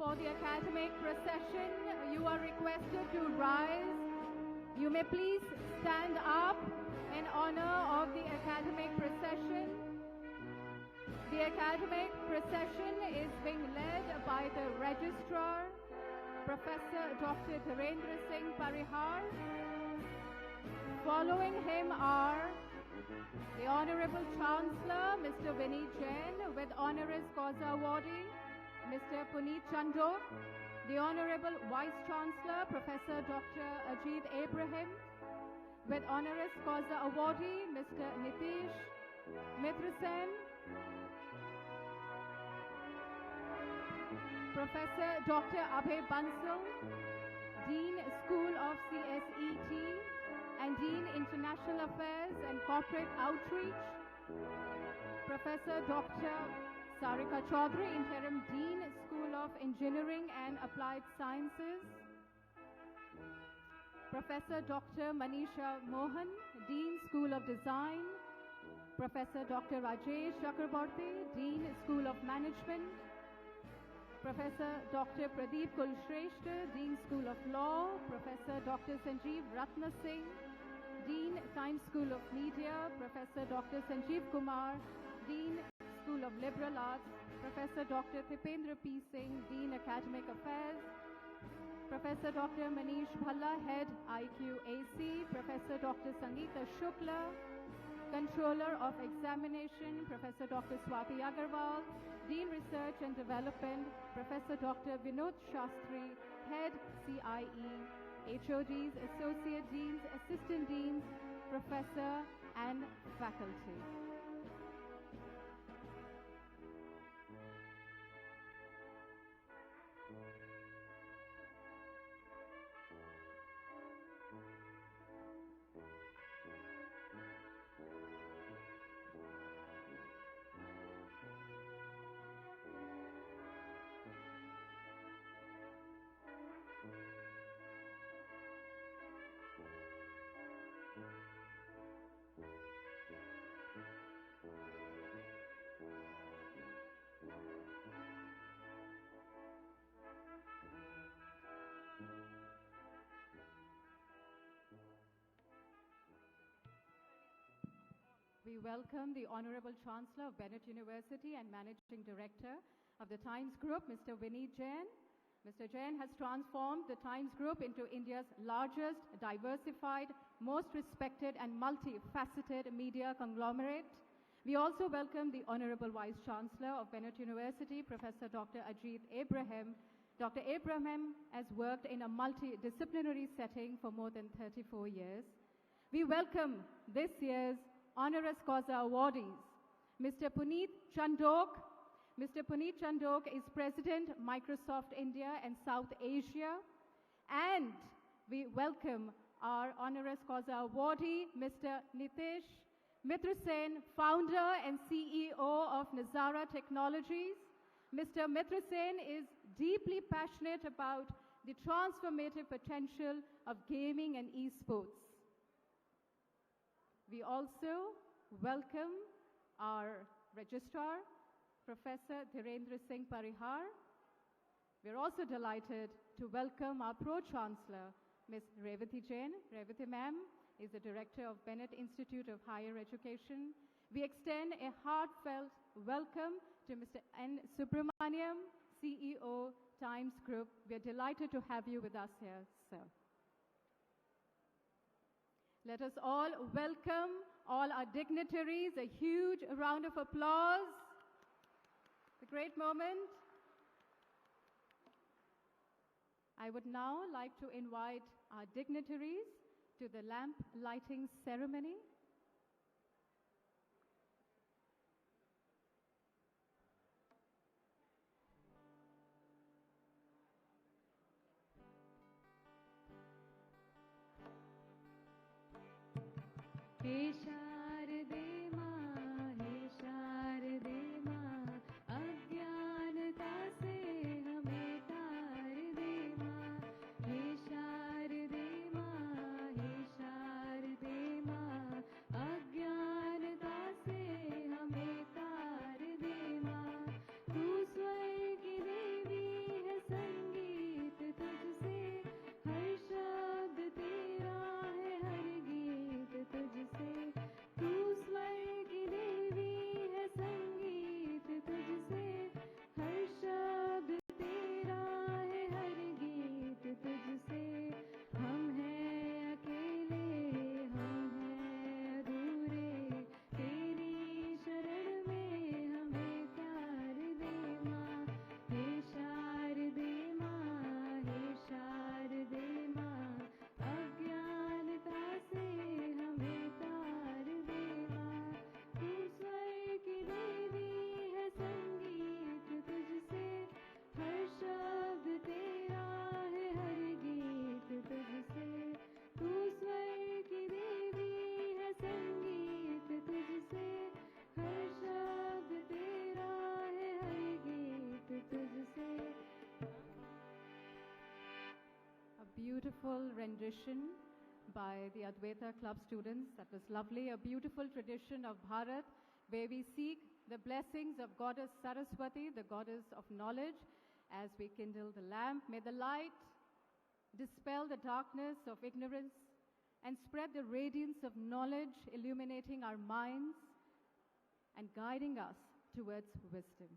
For the academic procession, you are requested to rise. You may please stand up in honor of the academic procession. The academic procession is being led by the registrar, Professor Dr. Dhirendra Singh Parihar. Following him are the Honorable Chancellor, Mr. Vinny Jain, with honoris causa awardee, Mr. Puneet Chandok, the Honorable Vice Chancellor, Professor Dr. Ajit Abraham, with honoris causa awardee, Mr. Nitish Mitrasen, Professor Dr. Abhay Bansal, Dean School of CSET and Dean International Affairs and Corporate Outreach, Professor Dr. Sarika Chaudhary, Interim Dean School of Engineering and Applied Sciences, Professor Dr. Manisha Mohan, Dean School of Design, Professor Dr. Rajesh Chakraborty, Dean School of Management, Professor Dr. Pradeep Kulshrestha, Dean School of Law, Professor Dr. Sanjeev Ratna Singh, Dean Times School of Media, Professor Dr. Sanjeev Kumar, Dean School of Liberal Arts, Professor Dr. Thipendra P. Singh, Dean Academic Affairs, Professor Dr. Manish Bhalla, Head IQAC, Professor Dr. Sangeeta Shukla, Controller of Examination, Professor Dr. Swati Agarwal, Dean Research and Development, Professor Dr. Vinod Shastri, Head CIE, HODs, Associate Deans, Assistant Deans, Professor and Faculty. We welcome the Honorable Chancellor of Bennett University and Managing Director of the Times Group, Mr. Vinny Jain. Mr. Jain has transformed the Times Group into India's largest, diversified, most respected and multifaceted media conglomerate. We also welcome the Honorable Vice Chancellor of Bennett University, Professor Dr. Ajit Abraham. Dr. Abraham has worked in a multidisciplinary setting for more than 34 years. We welcome this year's honoris causa awardees, Mr. Puneet Chandok. Mr. Puneet Chandok is President, Microsoft India and South Asia. And we welcome our honoris causa awardee, Mr. Nitish Mitrasen, Founder and CEO of Nazara Technologies. Mr. Mitrasen is deeply passionate about the transformative potential of gaming and esports. We also welcome our registrar, Professor Dhirendra Singh Parihar. We're also delighted to welcome our Pro-Chancellor, Ms. Revati Jain. Revati ma'am is the Director of Bennett Institute of Higher Education. We extend a heartfelt welcome to Mr. N. Subramaniam, CEO, Times Group. We're delighted to have you with us here, sir. Let us all welcome all our dignitaries. A huge round of applause. It's a great moment. I would now like to invite our dignitaries to the lamp lighting ceremony. हे शारदे माँ, हे शारदे माँ, अज्ञानता से हमें तार दे माँ। हे शारदे माँ, हे शारदे माँ, अज्ञानता से हमें तार दे माँ। तू स्वर्ग की देवी है beautiful rendition by the Advaita Club students. That was lovely. A beautiful tradition of Bharat, where we seek the blessings of Goddess Saraswati, the goddess of knowledge, as we kindle the lamp. May the light dispel the darkness of ignorance and spread the radiance of knowledge, illuminating our minds and guiding us towards wisdom.